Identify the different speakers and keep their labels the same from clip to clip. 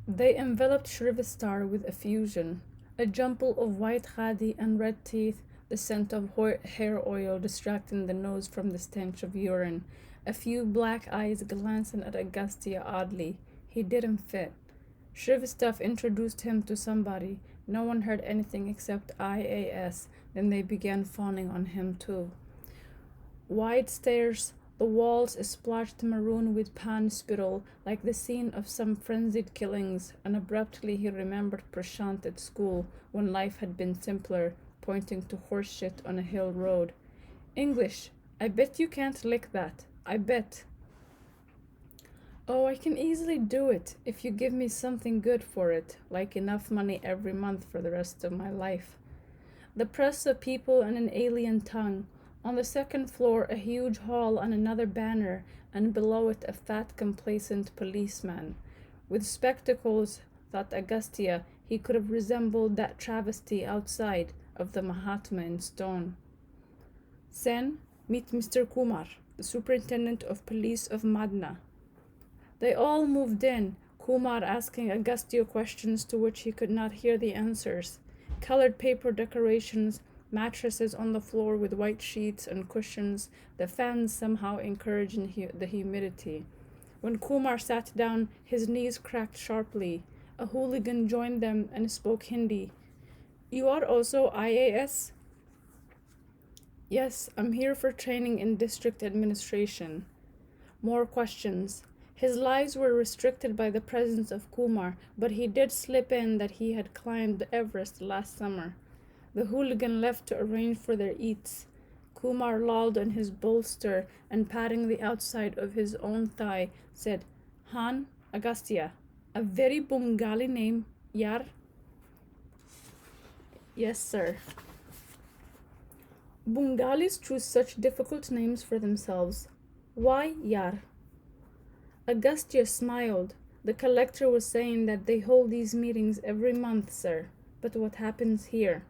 Speaker 1: They enveloped Shrivistar with effusion, a jumble of white khadi and red teeth, the scent of hair oil distracting the nose from the stench of urine, a few black eyes glancing at Agastya oddly. He didn't fit. Shrivistav introduced him to somebody. No one heard anything except IAS. Then they began fawning on him too. Wide stairs, the walls splashed maroon with pan spittle, like the scene of some frenzied killings, and abruptly he remembered Prashant at school, when life had been simpler, pointing to horse shit on a hill road. English, I bet you can't lick that. I bet. Oh, I can easily do it if you give me something good for it, like enough money every month for the rest of my life. The press of people and an alien tongue. On the second floor, a huge hall and another banner, and below it a fat, complacent policeman. With spectacles, thought Agastya, he could have resembled that travesty outside of the Mahatma in stone. Sen, meet Mr. Kumar, the superintendent of police of Madna. They all moved in, Kumar asking Agastya questions to which he could not hear the answers. Colored paper decorations, mattresses on the floor with white sheets and cushions, the fans somehow encouraging the humidity. When Kumar sat down, his knees cracked sharply. A hooligan joined them and spoke Hindi. You are also IAS? Yes, I'm here for training in district administration. More questions. His lies were restricted by the presence of Kumar, but he did slip in that he had climbed Everest last summer. The hooligan left to arrange for their eats. Kumar lolled on his bolster and patting the outside of his own thigh, said, Han Agastya, a very Bengali name, Yar? Yes, sir. Bengalis choose such difficult names for themselves. Why Yar? Agastya smiled. The collector was saying that they hold these meetings every month, sir. But what happens here?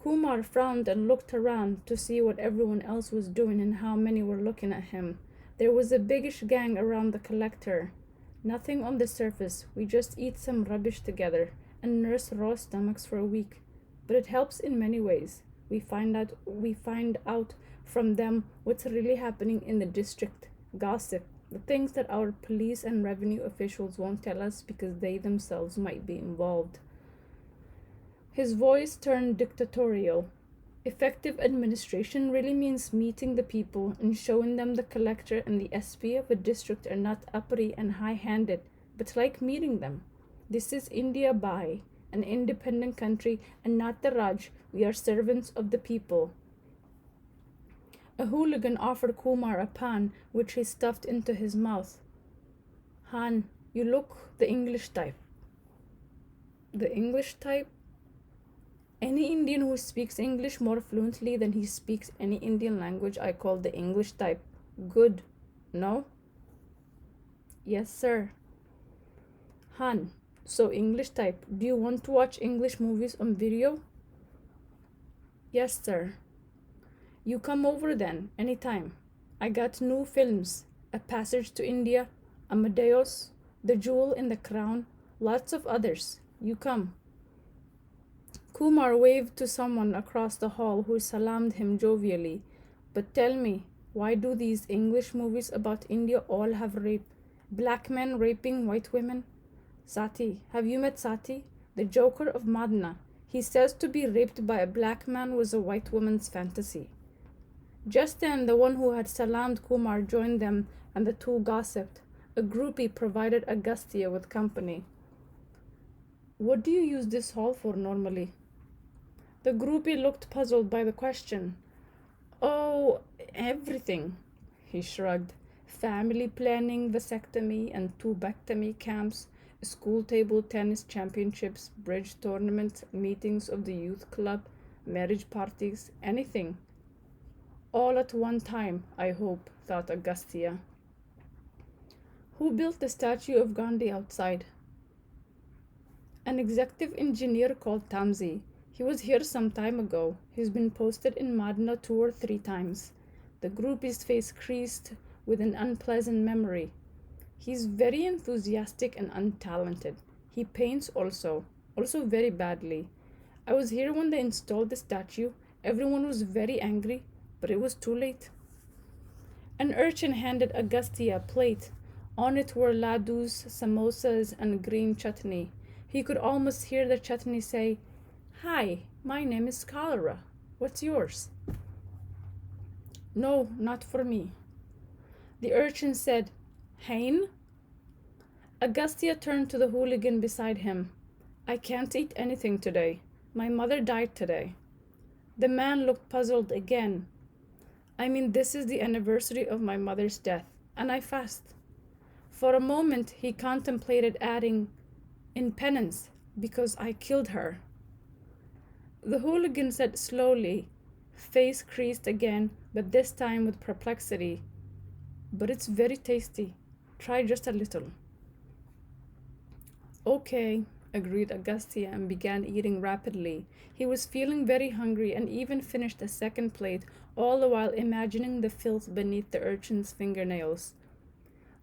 Speaker 1: Kumar frowned and looked around to see what everyone else was doing and how many were looking at him. There was a biggish gang around the collector. Nothing on the surface. We just eat some rubbish together and nurse raw stomachs for a week. But it helps in many ways. We find out from them what's really happening in the district. Gossip. The things that our police and revenue officials won't tell us because they themselves might be involved. His voice turned dictatorial. Effective administration really means meeting the people and showing them the collector and the SP of a district are not uppity and high-handed, but like meeting them. This is India Bhai, an independent country, and not the Raj. We are servants of the people. A hooligan offered Kumar a pan, which he stuffed into his mouth. Han, you look the English type. The English type? Any Indian who speaks English more fluently than he speaks any Indian language I call the English type. Good. No? Yes, sir. Han, so English type. Do you want to watch English movies on video? Yes, sir. You come over then, anytime. I got new films. A Passage to India, Amadeus, The Jewel in the Crown, lots of others. You come. Kumar waved to someone across the hall who salaamed him jovially. But tell me, why do these English movies about India all have rape? Black men raping white women? Sati, have you met Sati? The Joker of Madna. He says to be raped by a black man was a white woman's fantasy. Just then, the one who had salaamed Kumar joined them, and the two gossiped. A groupie provided Agastya with company. What do you use this hall for normally? The groupie looked puzzled by the question. Oh, everything, he shrugged. Family planning, vasectomy and tubectomy camps, school table tennis championships, bridge tournaments, meetings of the youth club, marriage parties, anything. All at one time, I hope, thought Agastya. Who built the statue of Gandhi outside? An executive engineer called Tamzi. He was here some time ago. He's been posted in Madna 2 or 3 times. The groupie's face creased with an unpleasant memory. He's very enthusiastic and untalented. He paints also very badly. I was here when they installed the statue. Everyone was very angry, but it was too late. An urchin handed Agastya a plate. On it were laddus, samosas, and green chutney. He could almost hear the chutney say, "Hi, my name is Cholera. What's yours?" "No, not for me." The urchin said, "Hein?" Agastya turned to the hooligan beside him. "I can't eat anything today. My mother died today." The man looked puzzled again. "I mean, this is the anniversary of my mother's death, and I fast." For a moment he contemplated adding, "In penance, because I killed her." The hooligan said slowly, face creased again, but this time with perplexity, "But it's very tasty. Try just a little." "Okay," agreed Agastya and began eating rapidly. He was feeling very hungry and even finished a second plate, all the while imagining the filth beneath the urchin's fingernails.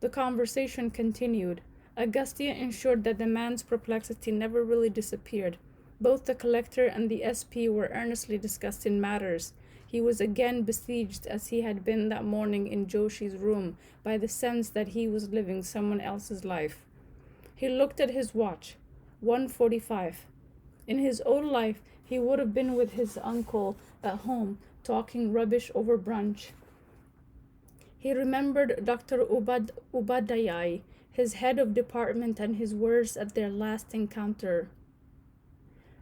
Speaker 1: The conversation continued. Agastya ensured that the man's perplexity never really disappeared. Both the collector and the SP were earnestly discussing matters. He was again besieged, as he had been that morning in Joshi's room, by the sense that he was living someone else's life. He looked at his watch. 1:45. In his old life, he would have been with his uncle at home, talking rubbish over brunch. He remembered Dr. Ubadayai, his head of department, and his words at their last encounter.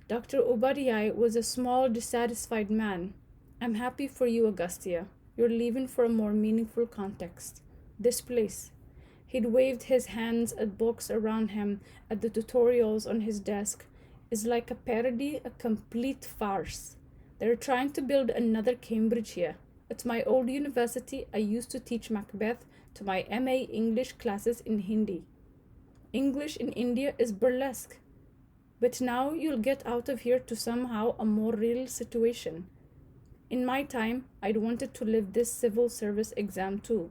Speaker 1: Dr. Ubadayai was a small, dissatisfied man. "I'm happy for you, Agastya. You're leaving for a more meaningful context. This place." He'd waved his hands at books around him, at the tutorials on his desk. "Is like a parody, a complete farce. They're trying to build another Cambridge here. At my old university, I used to teach Macbeth to my MA English classes in Hindi. English in India is burlesque. But now you'll get out of here to somehow a more real situation. In my time, I'd wanted to live this civil service exam too.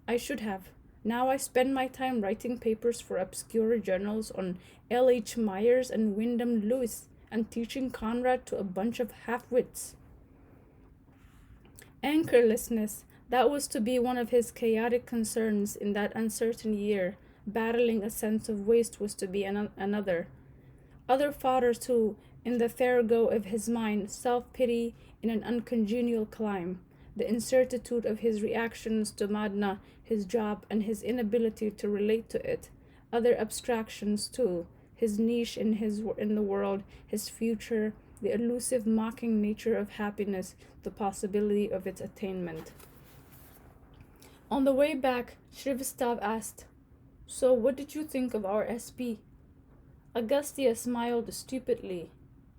Speaker 1: I should have. Now I spend my time writing papers for obscure journals on L.H. Myers and Wyndham Lewis and teaching Conrad to a bunch of half-wits." Anchorlessness, that was to be one of his chaotic concerns in that uncertain year. Battling a sense of waste was to be another. Other fodder too, in the farrago of his mind, self-pity in an uncongenial clime, the incertitude of his reactions to Madna, his job, and his inability to relate to it. Other abstractions too, his niche in the world, his future, the elusive mocking nature of happiness, the possibility of its attainment. On the way back, Shrivastav asked, "So what did you think of our SP?" Agastya smiled stupidly.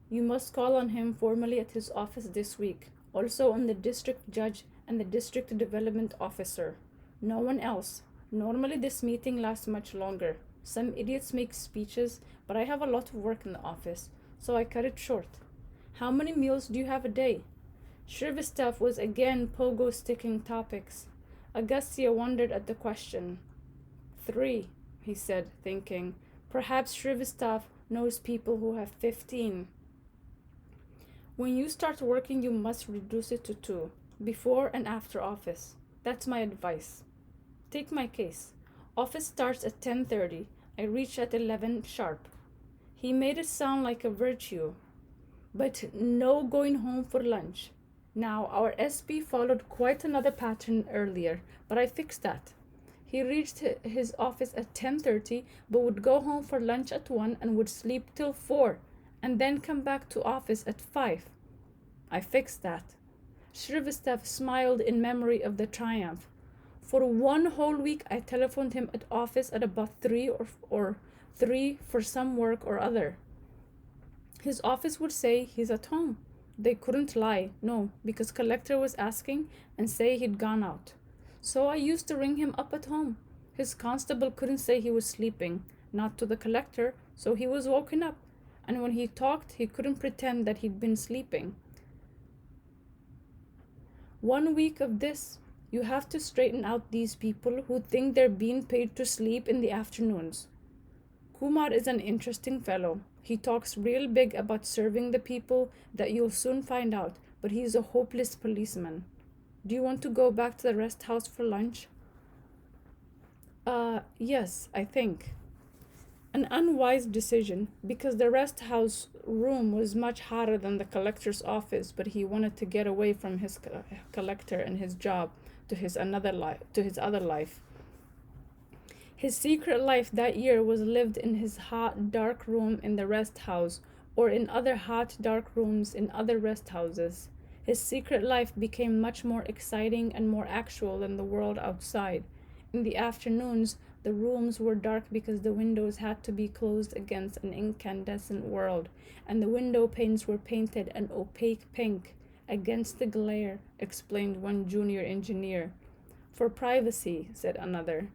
Speaker 1: "You must call on him formally at his office this week, also on the district judge and the district development officer. No one else. Normally this meeting lasts much longer. Some idiots make speeches, but I have a lot of work in the office, so I cut it short. How many meals do you have a day?" Shrivastav was again pogo-sticking topics. Agastya wondered at the question. 3, he said, thinking. Perhaps Shrivastav knows people who have 15. "When you start working, you must reduce it to 2, before and after office. That's my advice. Take my case. Office starts at 10:30. I reach at 11 sharp." He made it sound like a virtue. "But no going home for lunch. Now, our SP followed quite another pattern earlier, but I fixed that. He reached his office at 10:30, but would go home for lunch at 1 and would sleep till 4, and then come back to office at 5. I fixed that." Shrivastav smiled in memory of the triumph. "For 1 whole week, I telephoned him at office at about 3 or 3 for some work or other. His office would say he's at home. They couldn't lie, no, because collector was asking and say he'd gone out. So I used to ring him up at home. His constable couldn't say he was sleeping, not to the collector, so he was woken up, and when he talked, he couldn't pretend that he'd been sleeping. 1 week of this, You have to straighten out these people who think they're being paid to sleep in the afternoons. Kumar is an interesting fellow. He talks real big about serving the people that you'll soon find out, but he's a hopeless policeman. Do you want to go back to the rest house for lunch? Yes, I think. An unwise decision, because the rest house room was much hotter than the collector's office, but he wanted to get away from his collector and his job to his other life. His secret life that year was lived in his hot, dark room in the rest house, or in other hot, dark rooms in other rest houses. His secret life became much more exciting and more actual than the world outside. In the afternoons, the rooms were dark because the windows had to be closed against an incandescent world, and the window panes were painted an opaque pink against the glare, explained one junior engineer. For privacy, said another.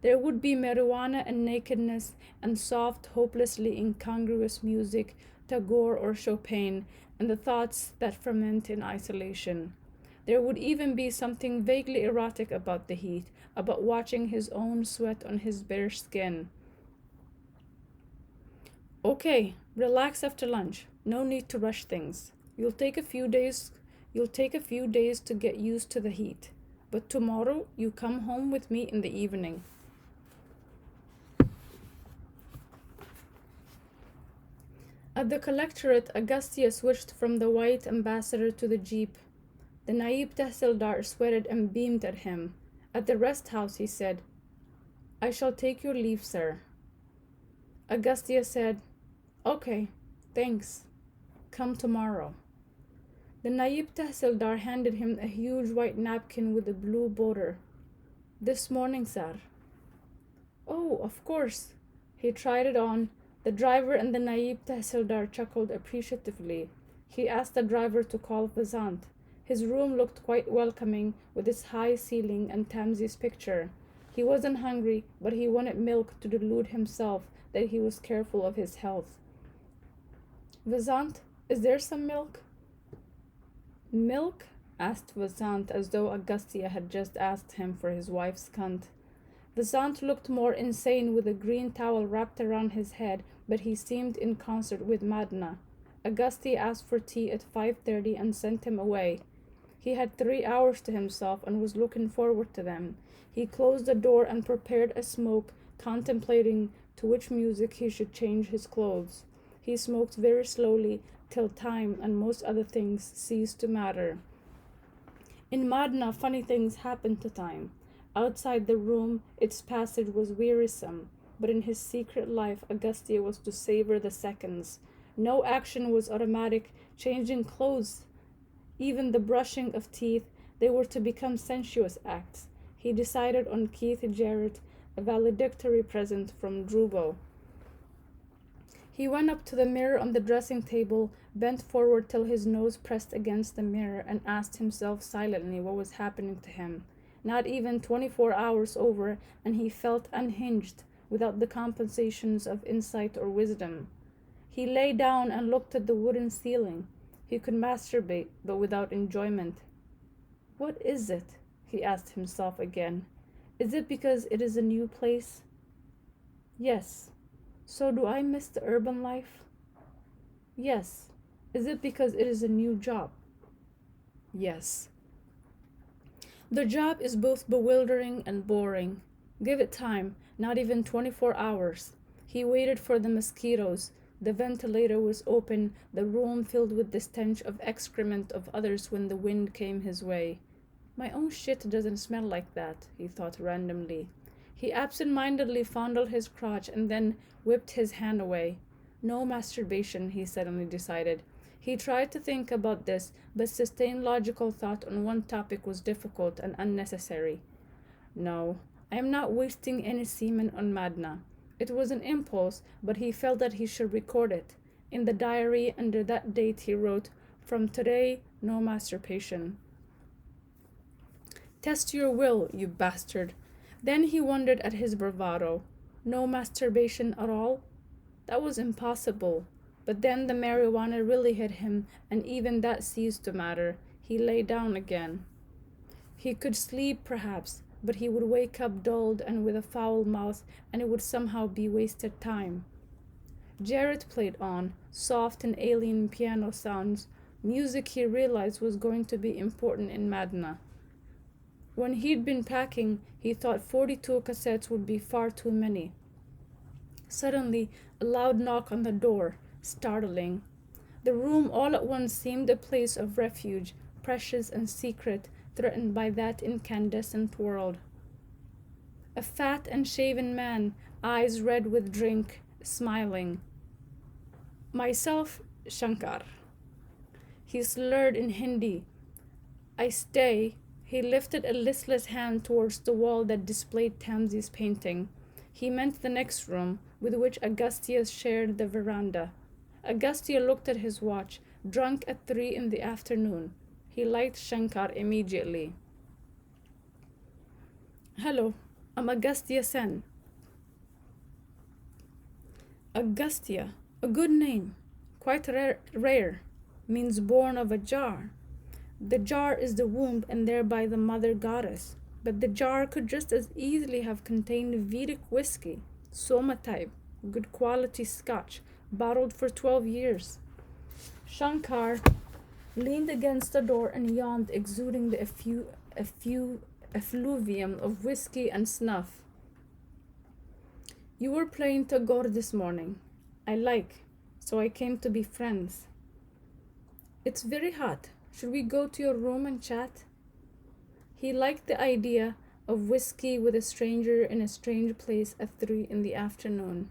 Speaker 1: There would be marijuana and nakedness and soft, hopelessly incongruous music, Tagore or Chopin, and the thoughts that ferment in isolation. There would even be something vaguely erotic about the heat, about watching his own sweat on his bare skin. Okay, relax after lunch. No need to rush things. You'll take a few days to get used to the heat. But tomorrow you come home with me in the evening. At the collectorate, Agastya switched from the white ambassador to the jeep. The Naib Tehsildar sweated and beamed at him. At the rest house, he said, I shall take your leave, sir. Agastya said, Okay, thanks. Come tomorrow. The Naib Tehsildar handed him a huge white napkin with a blue border. This morning, sir. Oh, of course. He tried it on. The driver and the Naib Tehsildar chuckled appreciatively. He asked the driver to call Vasant. His room looked quite welcoming with its high ceiling and Tamsi's picture. He wasn't hungry, but he wanted milk to delude himself that he was careful of his health. Vasant, is there some milk? Milk? Asked Vasant as though Agastya had just asked him for his wife's cunt. Vasant looked more insane with a green towel wrapped around his head, but he seemed in concert with Madna. Agastya asked for tea at 5:30 and sent him away. He had 3 hours to himself and was looking forward to them. He closed the door and prepared a smoke, contemplating to which music he should change his clothes. He smoked very slowly till time and most other things ceased to matter. In Madna, funny things happened to time. Outside the room, its passage was wearisome, but in his secret life, Agastya was to savor the seconds. No action was automatic, changing clothes, even the brushing of teeth, they were to become sensuous acts. He decided on Keith Jarrett, a valedictory present from Drubo. He went up to the mirror on the dressing table, bent forward till his nose pressed against the mirror, and asked himself silently what was happening to him. Not even 24 hours over, and he felt unhinged, without the compensations of insight or wisdom. He lay down and looked at the wooden ceiling. He could masturbate, but without enjoyment. What is it? He asked himself again. Is it because it is a new place? Yes. So do I miss the urban life? Yes. Is it because it is a new job? Yes. The job is both bewildering and boring. Give it time, not even 24 hours. He waited for the mosquitoes. The ventilator was open, the room filled with the stench of excrement of others when the wind came his way. My own shit doesn't smell like that, he thought randomly. He absent-mindedly fondled his crotch and then whipped his hand away. No masturbation, he suddenly decided. He tried to think about this, but sustained logical thought on one topic was difficult and unnecessary. No, I am not wasting any semen on Madna. It was an impulse, but he felt that he should record it. In the diary under that date he wrote, From today, no masturbation. Test your will, you bastard. Then he wondered at his bravado. No masturbation at all? That was impossible. But then the marijuana really hit him, and even that ceased to matter. He lay down again. He could sleep, perhaps, but he would wake up dulled and with a foul mouth, and it would somehow be wasted time. Jarrett played on, soft and alien piano sounds, music he realized was going to be important in Madna. When he'd been packing, he thought 42 cassettes would be far too many. Suddenly, a loud knock on the door, startling. The room all at once seemed a place of refuge, precious and secret, threatened by that incandescent world. A fat and shaven man, eyes red with drink, smiling. Myself, Shankar. He slurred in Hindi. I stay. He lifted a listless hand towards the wall that displayed Tamsi's painting. He meant the next room, with which Agastya shared the veranda. Agastya looked at his watch, drunk at 3 in the afternoon. He liked Shankar immediately. Hello, I'm Agastya Sen. Agastya, a good name, quite rare, means born of a jar. The jar is the womb and thereby the mother goddess. But the jar could just as easily have contained Vedic whiskey, Soma type, good quality scotch, bottled for 12 years. Shankar leaned against the door and yawned, exuding the effluvium of whiskey and snuff. You were playing Tagore this morning. I like, so I came to be friends. It's very hot. Should we go to your room and chat? He liked the idea of whiskey with a stranger in a strange place at 3 in the afternoon.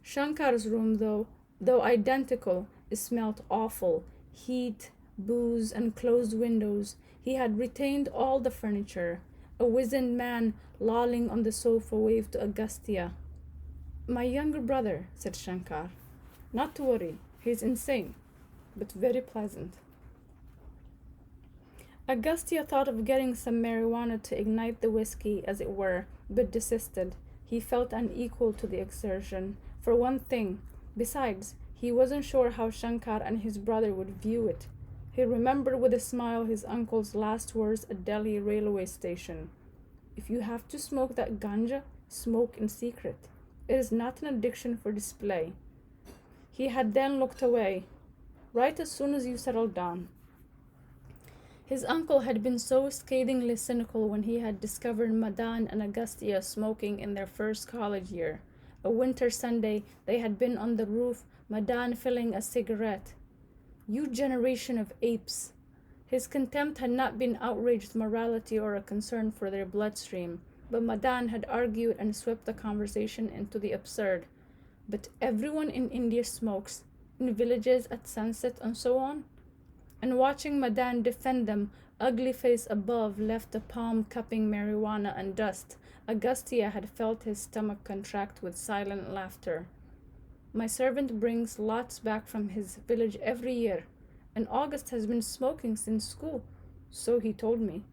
Speaker 1: Shankar's room, though identical, smelt awful. Heat, booze, and closed windows. He had retained all the furniture. A wizened man lolling on the sofa waved to Agastya. My younger brother, said Shankar. Not to worry, he's insane, but very pleasant. Agastya thought of getting some marijuana to ignite the whiskey, as it were, but desisted. He felt unequal to the exertion, for one thing. Besides, he wasn't sure how Shankar and his brother would view it. He remembered with a smile his uncle's last words at Delhi railway station. If you have to smoke that ganja, smoke in secret. It is not an addiction for display. He had then looked away, right as soon as you settled down. His uncle had been so scathingly cynical when he had discovered Madan and Agastya smoking in their first college year. A winter Sunday, they had been on the roof, Madan filling a cigarette. You generation of apes! His contempt had not been outraged morality or a concern for their bloodstream, but Madan had argued and swept the conversation into the absurd. But everyone in India smokes, in villages at sunset and so on. And watching Madan defend them, ugly face above left a palm cupping marijuana and dust. Agastya had felt his stomach contract with silent laughter. My servant brings lots back from his village every year, and August has been smoking since school, so he told me.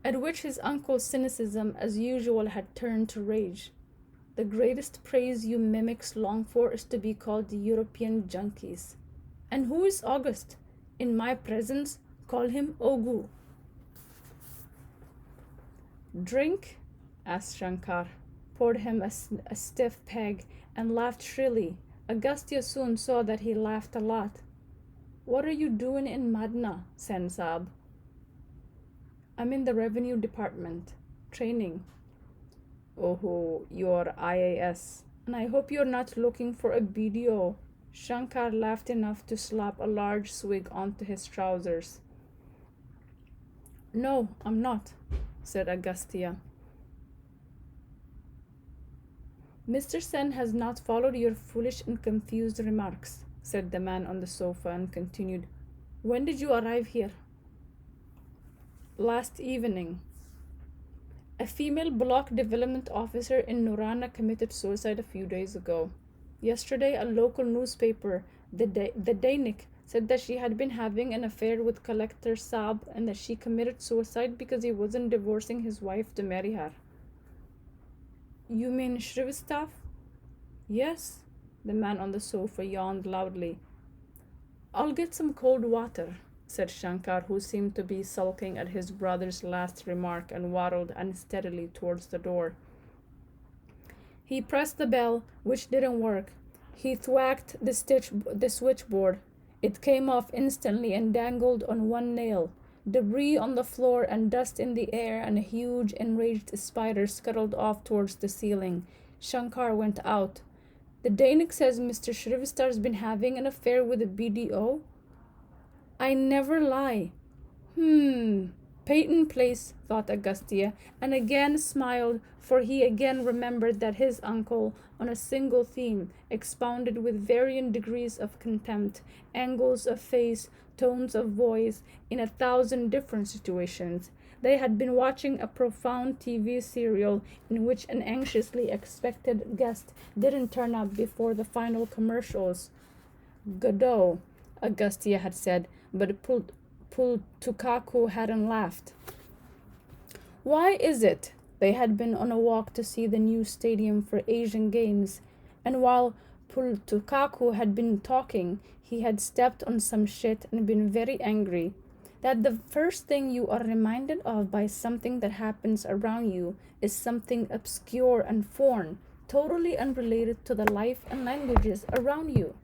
Speaker 1: At which his uncle's cynicism, as usual, had turned to rage. The greatest praise you mimics long for is to be called the European junkies. And who is August? In my presence, call him Ogu. Drink? Asked Shankar, poured him a stiff peg, and laughed shrilly. Agastya soon saw that he laughed a lot. What are you doing in Madna, Sen Saab? I'm in the revenue department, training. Oh, you're IAS, and I hope you're not looking for a BDO. Shankar laughed enough to slap a large swig onto his trousers. No, I'm not, said Agastya. Mr. Sen has not followed your foolish and confused remarks, said the man on the sofa, and continued. When did you arrive here? Last evening. A female block development officer in Nurana committed suicide a few days ago. Yesterday, a local newspaper, the Dainik, said that she had been having an affair with Collector Saab and that she committed suicide because he wasn't divorcing his wife to marry her. You mean Shrivastava? Yes, the man on the sofa yawned loudly. I'll get some cold water, said Shankar, who seemed to be sulking at his brother's last remark and waddled unsteadily towards the door. He pressed the bell, which didn't work. He thwacked the switchboard. It came off instantly and dangled on one nail. Debris on the floor and dust in the air, and a huge enraged spider scuttled off towards the ceiling. Shankar went out. The Dainik says Mr. Shrivastar's been having an affair with a BDO? I never lie. Peyton Place, thought Augustia, and again smiled, for he again remembered that his uncle, on a single theme, expounded with varying degrees of contempt, angles of face, tones of voice, in 1,000 different situations. They had been watching a profound TV serial in which an anxiously expected guest didn't turn up before the final commercials. Godot, Augustia had said, but Pultukaku hadn't laughed. Why is it? They had been on a walk to see the new stadium for Asian Games, and while Pultukaku had been talking, he had stepped on some shit and been very angry. That the first thing you are reminded of by something that happens around you is something obscure and foreign, totally unrelated to the life and languages around you.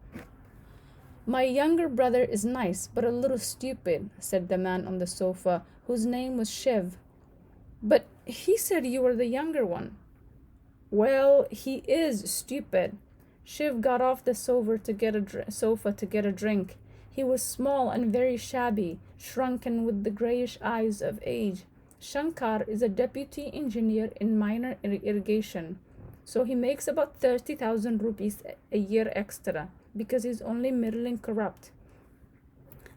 Speaker 1: My younger brother is nice, but a little stupid, said the man on the sofa, whose name was Shiv. But he said you were the younger one. Well, he is stupid. Shiv got off the sofa to get a drink. He was small and very shabby, shrunken with the grayish eyes of age. Shankar is a deputy engineer in minor irrigation, so he makes about 30,000 rupees a year extra, because he's only middling corrupt.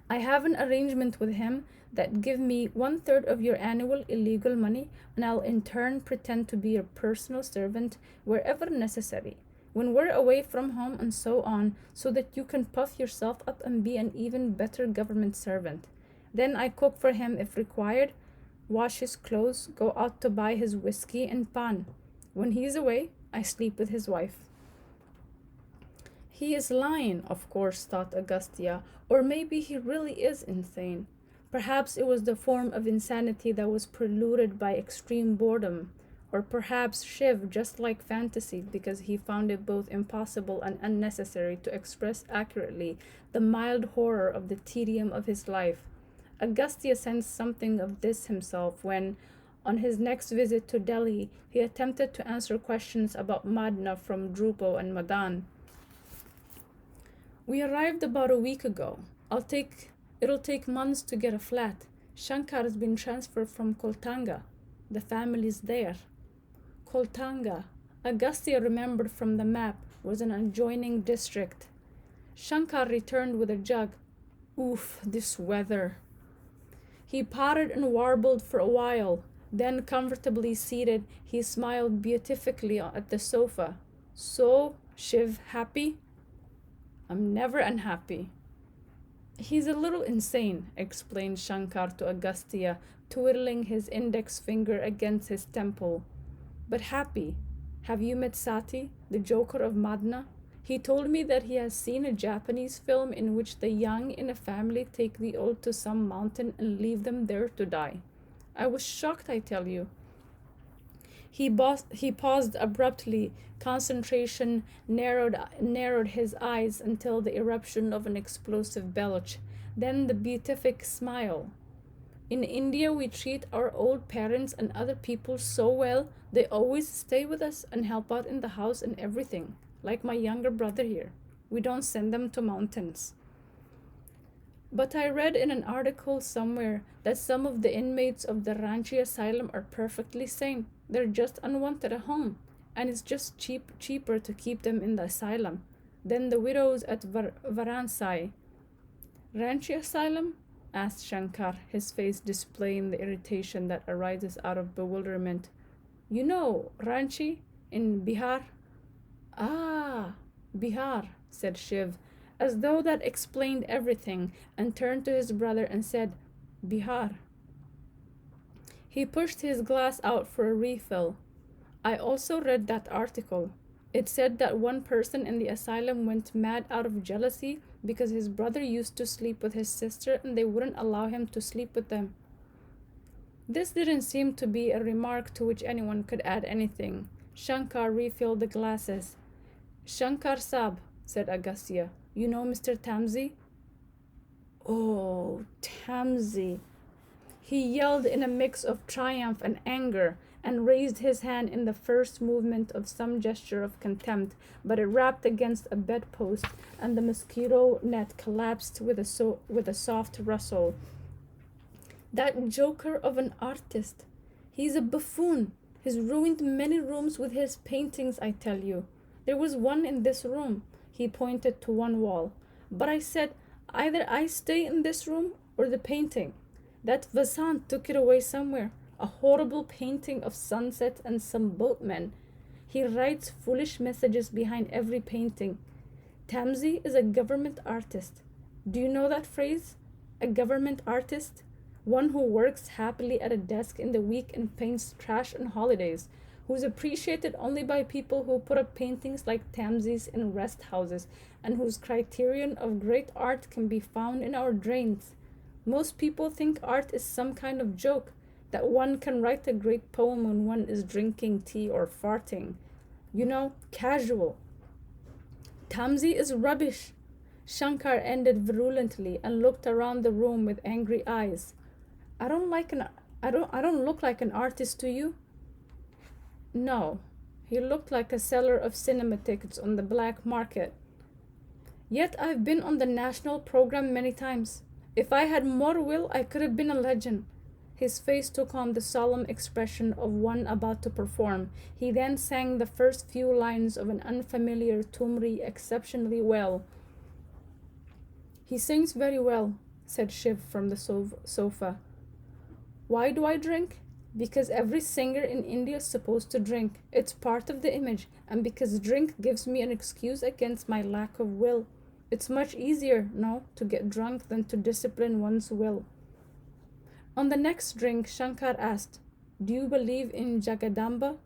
Speaker 1: I have an arrangement with him that give me 1/3 of your annual illegal money, and I'll in turn pretend to be your personal servant wherever necessary, when we're away from home and so on, so that you can puff yourself up and be an even better government servant. Then I cook for him if required, wash his clothes, go out to buy his whiskey and pan. When he's away, I sleep with his wife. He is lying, of course, thought Augustia, or maybe he really is insane. Perhaps it was the form of insanity that was preluded by extreme boredom, or perhaps Shiv just liked fantasy because he found it both impossible and unnecessary to express accurately the mild horror of the tedium of his life. Augustia sensed something of this himself when, on his next visit to Delhi, he attempted to answer questions about Madna from Drupo and Madan. We arrived about a week ago. It'll take months to get a flat. Shankar has been transferred from Koltanga. The family's there. Koltanga, Augustia remembered from the map, was an adjoining district. Shankar returned with a jug. Oof, this weather. He pottered and warbled for a while. Then, comfortably seated, he smiled beatifically at the sofa. So, Shiv, happy? I'm never unhappy. He's a little insane, explained Shankar to Augustia, twiddling his index finger against his temple. But happy. Have you met Sati, the joker of Madna? He told me that he has seen a Japanese film in which the young in a family take the old to some mountain and leave them there to die. I was shocked, I tell you. He paused abruptly. Concentration narrowed his eyes until the eruption of an explosive belch. Then the beatific smile. In India, we treat our old parents and other people so well. They always stay with us and help out in the house and everything, like my younger brother here. We don't send them to mountains. But I read in an article somewhere that some of the inmates of the Ranchi asylum are perfectly sane. They're just unwanted at home, and it's just cheaper to keep them in the asylum than the widows at Varanasi. Ranchi asylum? Asked Shankar, his face displaying the irritation that arises out of bewilderment. You know, Ranchi in Bihar? Ah, Bihar, said Shiv, as though that explained everything, and turned to his brother and said, Bihar. He pushed his glass out for a refill. I also read that article. It said that one person in the asylum went mad out of jealousy because his brother used to sleep with his sister and they wouldn't allow him to sleep with them. This didn't seem to be a remark to which anyone could add anything. Shankar refilled the glasses. Shankar Sab, said Agastya. You know Mr. Tamzi? Oh, Tamzi. He yelled in a mix of triumph and anger and raised his hand in the first movement of some gesture of contempt, but it rapped against a bedpost and the mosquito net collapsed with a soft rustle. That joker of an artist. He's a buffoon. He's ruined many rooms with his paintings, I tell you. There was one in this room. He pointed to one wall. But I said, either I stay in this room or the painting. That Vasant took it away somewhere. A horrible painting of sunset and some boatmen. He writes foolish messages behind every painting. Tamzi is a government artist. Do you know that phrase? A government artist? One who works happily at a desk in the week and paints trash on holidays, who's appreciated only by people who put up paintings like Tamzi's in rest houses, and whose criterion of great art can be found in our drains. Most people think art is some kind of joke, that one can write a great poem when one is drinking tea or farting. You know, casual. Tamzi is rubbish. Shankar ended virulently and looked around the room with angry eyes. I don't look like an artist to you? No. He looked like a seller of cinema tickets on the black market. Yet I've been on the national program many times. If I had more will, I could have been a legend. His face took on the solemn expression of one about to perform. He then sang the first few lines of an unfamiliar Tumri exceptionally well. He sings very well, said Shiv from the sofa. Why do I drink? Because every singer in India is supposed to drink. It's part of the image, and because drink gives me an excuse against my lack of will. It's much easier, no, to get drunk than to discipline one's will. On the next drink, Shankar asked, Do you believe in Jagadamba?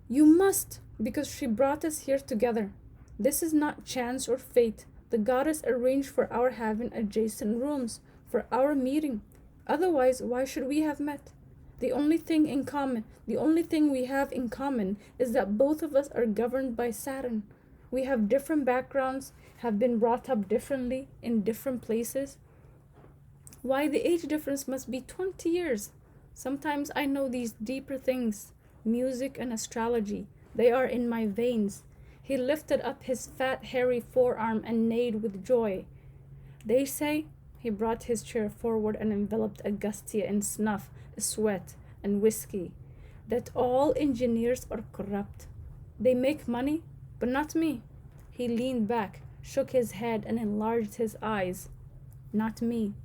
Speaker 1: You must, because she brought us here together. This is not chance or fate. The goddess arranged for our having adjacent rooms, for our meeting. Otherwise, why should we have met? The only thing we have in common is that both of us are governed by Saturn. We have different backgrounds, have been brought up differently in different places. Why, the age difference must be 20 years. Sometimes I know these deeper things, music and astrology. They are in my veins. He lifted up his fat, hairy forearm and neighed with joy. They say, he brought his chair forward and enveloped Agastya in snuff, sweat, and whiskey, that all engineers are corrupt. They make money, but not me. He leaned back, shook his head, and enlarged his eyes. Not me.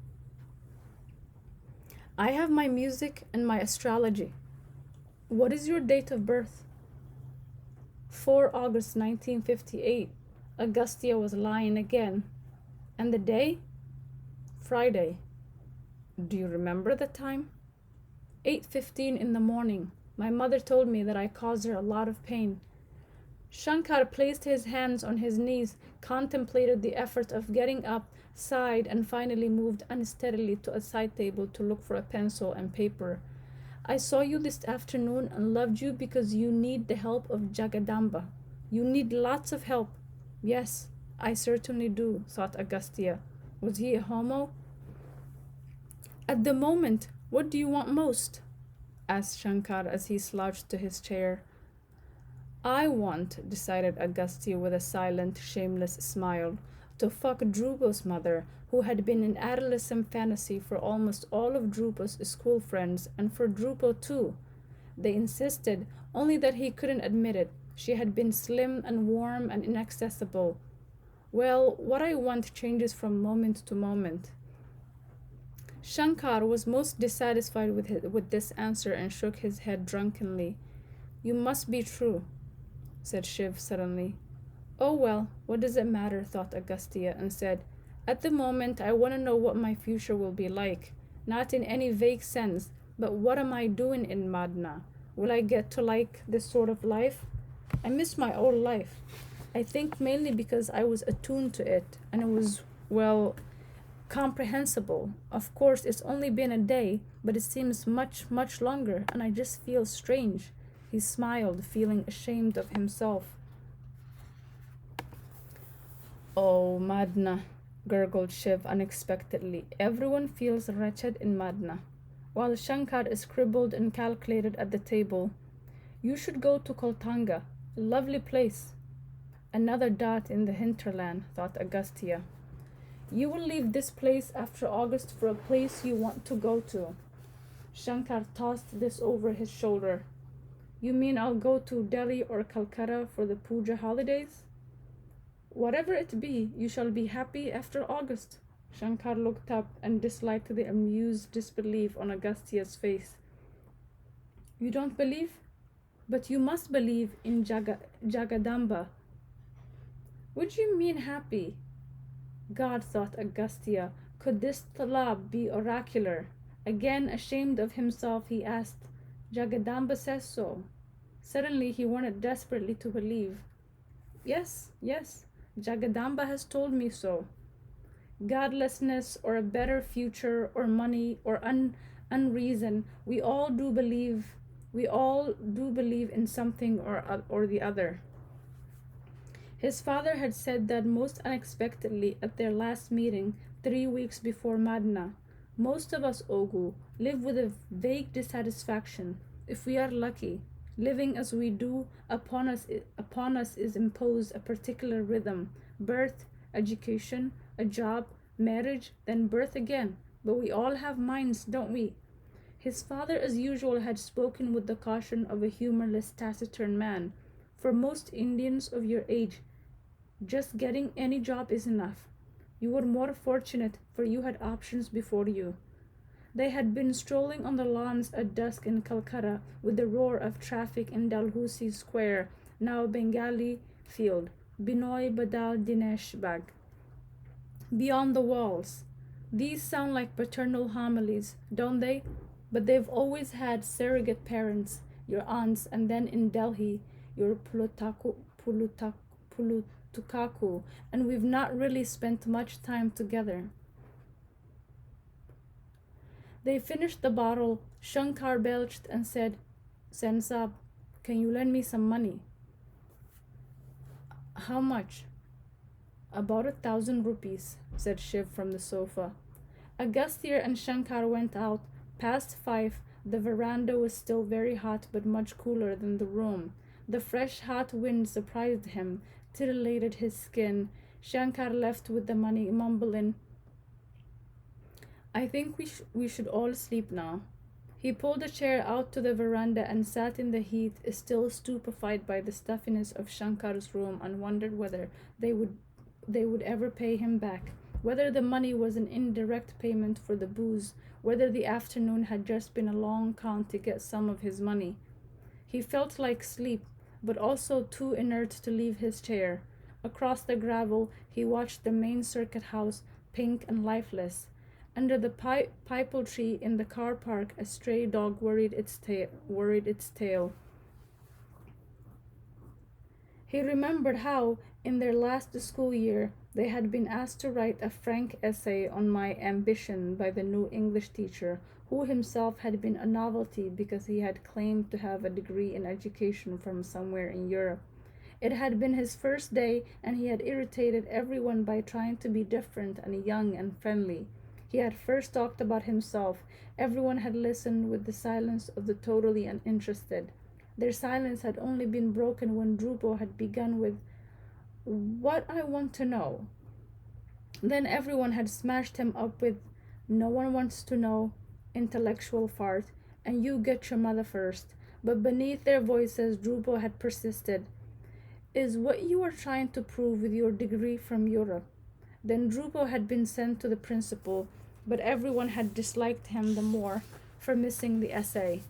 Speaker 1: I have my music and my astrology. What is your date of birth? 4 August 1958. Agastya was lying again. And the day? Friday. Do you remember the time? 8:15 in the morning. My mother told me that I caused her a lot of pain. Shankar placed his hands on his knees, contemplated the effort of getting up, sighed, and finally moved unsteadily to a side table to look for a pencil and paper. I saw you this afternoon and loved you because you need the help of Jagadamba. You need lots of help. Yes, I certainly do, thought Agastya. Was he a homo? At the moment, what do you want most? Asked Shankar as he slouched to his chair. I want, decided Agastya with a silent, shameless smile, to fuck Dhruva's mother, who had been an adolescent fantasy for almost all of Dhruva's school friends, and for Dhruva too. They insisted, only that he couldn't admit it. She had been slim and warm and inaccessible. Well, what I want changes from moment to moment. Shankar was most dissatisfied with this answer and shook his head drunkenly. You must be true, said Shiv suddenly. Oh well, what does it matter, thought Agastya, and said, At the moment I want to know what my future will be like, not in any vague sense, but what am I doing in Madna? Will I get to like this sort of life? I miss my old life. I think mainly because I was attuned to it and it was, well, comprehensible. Of course, it's only been a day, but it seems much, much longer, and I just feel strange. He smiled, feeling ashamed of himself. Oh, Madna, gurgled Shiv unexpectedly. Everyone feels wretched in Madna. While Shankar scribbled and calculated at the table, you should go to Koltanga, a lovely place. Another dot in the hinterland, thought Agastya. You will leave this place after August for a place you want to go to. Shankar tossed this over his shoulder. You mean I'll go to Delhi or Calcutta for the puja holidays? Whatever it be, you shall be happy after August. Shankar looked up and disliked the amused disbelief on Agastya's face. You don't believe? But you must believe in Jagadamba. What do you mean happy? God, thought Agastya, could this talab be oracular? Again, ashamed of himself, he asked, Jagadamba says so. Suddenly he wanted desperately to believe. Yes, yes, Jagadamba has told me so. Godlessness or a better future or money or unreason, we all do believe in something or the other. His father had said that most unexpectedly at their last meeting 3 weeks before Madna. Most of us, Ogu, live with a vague dissatisfaction. If we are lucky, living as we do, upon us is imposed a particular rhythm: birth, education, a job, marriage, then birth again. But we all have minds, don't we? His father, as usual, had spoken with the caution of a humorless, taciturn man. For most Indians of your age, just getting any job is enough. You were more fortunate, for you had options before you. They had been strolling on the lawns at dusk in Calcutta with the roar of traffic in Dalhousie Square, now Bengali Field, Binoy Badal Dinesh Bagh. Beyond the walls. These sound like paternal homilies, don't they? But they've always had surrogate parents, your aunts, and then in Delhi, your Pulutukaku, and we've not really spent much time together. They finished the bottle. Shankar belched and said, Sensab, can you lend me some money? How much? About 1,000 rupees, said Shiv from the sofa. Agastya and Shankar went out. Past 5, the veranda was still very hot but much cooler than the room. The fresh hot wind surprised him, titillated his skin. Shankar left with the money, mumbling, I think we should all sleep now. He pulled a chair out to the veranda and sat in the heat, still stupefied by the stuffiness of Shankar's room, and wondered whether they would ever pay him back, whether the money was an indirect payment for the booze, whether the afternoon had just been a long con to get some of his money. He felt like sleep, but also too inert to leave his chair. Across the gravel, he watched the main circuit house, pink and lifeless. Under the pipal tree in the car park, a stray dog worried its tail. He remembered how, in their last school year, they had been asked to write a frank essay on my ambition by the new English teacher, who himself had been a novelty because he had claimed to have a degree in education from somewhere in Europe. It had been his first day, and he had irritated everyone by trying to be different and young and friendly. He had first talked about himself. Everyone had listened with the silence of the totally uninterested. Their silence had only been broken when Drupo had begun with, What I want to know. Then everyone had smashed him up with, No one wants to know, intellectual fart, and you get your mother first. But beneath their voices, Drupo had persisted, Is what you are trying to prove with your degree from Europe? Then Drupo had been sent to the principal, but everyone had disliked him the more for missing the essay.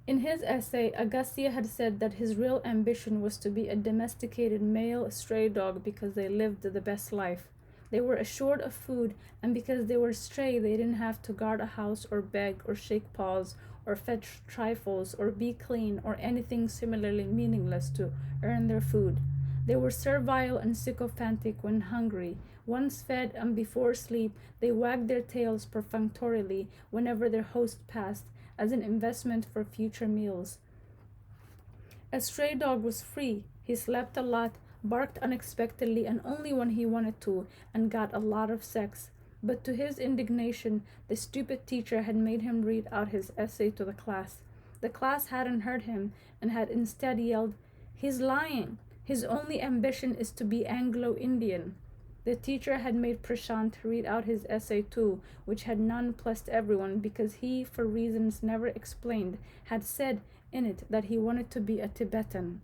Speaker 1: In his essay, Agastya had said that his real ambition was to be a domesticated male stray dog because they lived the best life. They were assured of food, and because they were stray, they didn't have to guard a house or beg or shake paws or fetch trifles or be clean or anything similarly meaningless to earn their food. They were servile and sycophantic when hungry. Once fed and before sleep, they wagged their tails perfunctorily whenever their host passed, as an investment for future meals. A stray dog was free. He slept a lot, barked unexpectedly and only when he wanted to, and got a lot of sex. But to his indignation, the stupid teacher had made him read out his essay to the class. The class hadn't heard him and had instead yelled, "He's lying! His only ambition is to be Anglo-Indian." The teacher had made Prashant read out his essay too, which had nonplussed everyone because he, for reasons never explained, had said in it that he wanted to be a Tibetan.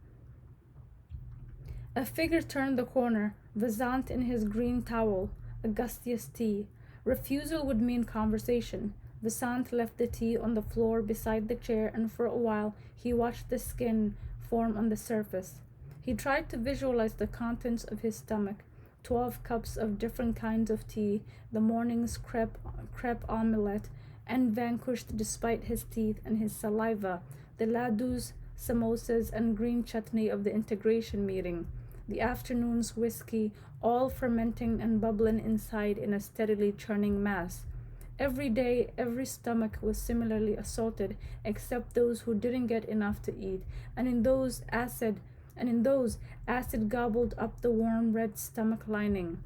Speaker 1: A figure turned the corner, Vasant in his green towel, Agustia's tea. Refusal would mean conversation. Vasant left the tea on the floor beside the chair, and for a while he watched the skin form on the surface. He tried to visualize the contents of his stomach, 12 cups of different kinds of tea, the morning's crepe omelette, and vanquished despite his teeth and his saliva, the laddus, samosas, and green chutney of the integration meeting, the afternoon's whiskey, all fermenting and bubbling inside in a steadily churning mass. Every day, every stomach was similarly assaulted, except those who didn't get enough to eat, and in those acid gobbled up the warm red stomach lining.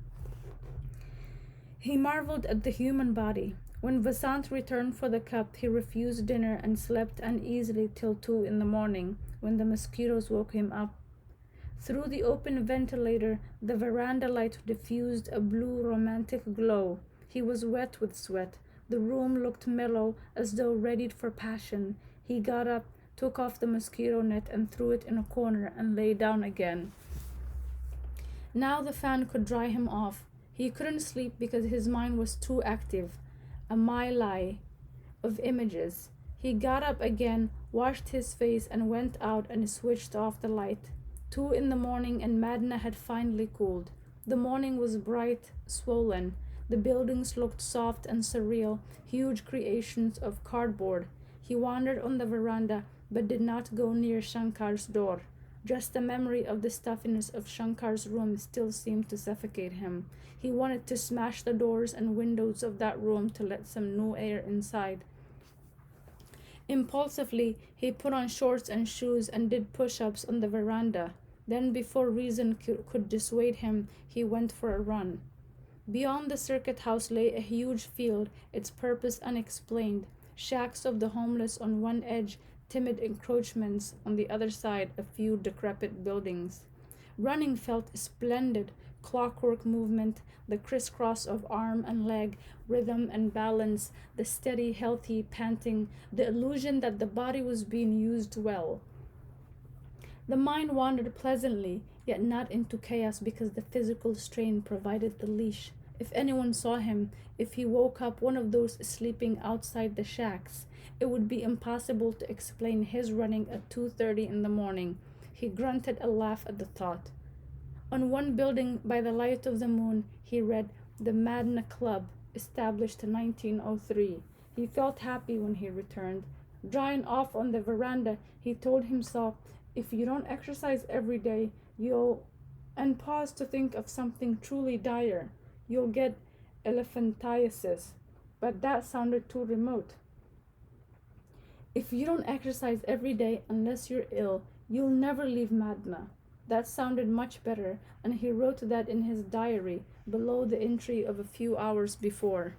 Speaker 1: He marveled at the human body. When Vasant returned for the cup, he refused dinner and slept uneasily till 2 in the morning, when the mosquitoes woke him up. Through the open ventilator, the veranda light diffused a blue romantic glow. He was wet with sweat. The room looked mellow, as though readied for passion. He got up, took off the mosquito net and threw it in a corner and lay down again. Now the fan could dry him off. He couldn't sleep because his mind was too active, a mylae of images. He got up again, washed his face, and went out and switched off the light. 2 in the morning, and Madna had finally cooled. The morning was bright, swollen. The buildings looked soft and surreal, huge creations of cardboard. He wandered on the veranda, but did not go near Shankar's door. Just the memory of the stuffiness of Shankar's room still seemed to suffocate him. He wanted to smash the doors and windows of that room to let some new air inside. Impulsively, he put on shorts and shoes and did push-ups on the veranda. Then, before reason could dissuade him, he went for a run. Beyond the circuit house lay a huge field, its purpose unexplained. Shacks of the homeless on one edge, timid encroachments on the other side, a few decrepit buildings. Running felt splendid, clockwork movement, the crisscross of arm and leg, rhythm and balance, the steady, healthy panting, the illusion that the body was being used well. The mind wandered pleasantly, yet not into chaos because the physical strain provided the leash. If anyone saw him, if he woke up one of those sleeping outside the shacks, it would be impossible to explain his running at 2:30 in the morning. He grunted a laugh at the thought. On one building, by the light of the moon, he read the Madna Club, established in 1903. He felt happy when he returned. Drying off on the veranda, he told himself, if you don't exercise every day, and pause to think of something truly dire, you'll get elephantiasis. But that sounded too remote. If you don't exercise every day unless you're ill, you'll never leave Madna. That sounded much better, and he wrote that in his diary below the entry of a few hours before.